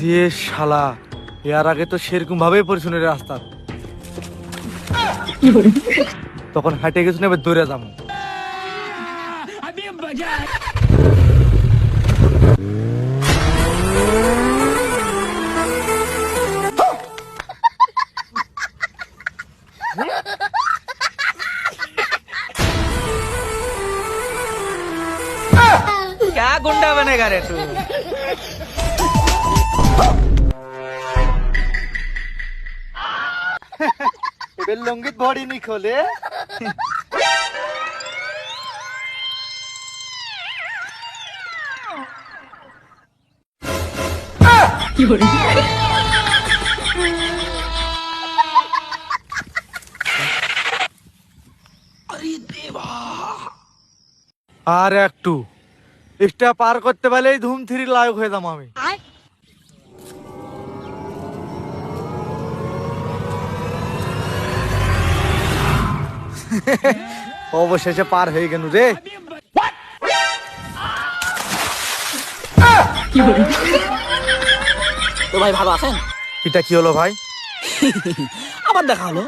যে শালা, এর আগে তো সেরকম ভাবেই পরিশুনে রাস্তা, তখন হাঁটে গেছি না, এবার দৌড়ে যাবো। क्या गुंडा बनेगा रे तू? এবার লঙ্গিত বডি নি খোলে। আর একটু এটা পার করতে পারলেই ধুম থ্রি লায়ক হয়ে যাবো আমি। অবশেষে পার হয়ে গেল রে। तो भाई ভালো আছেন? এটা কি হলো ভাই? আবার দেখা হলো।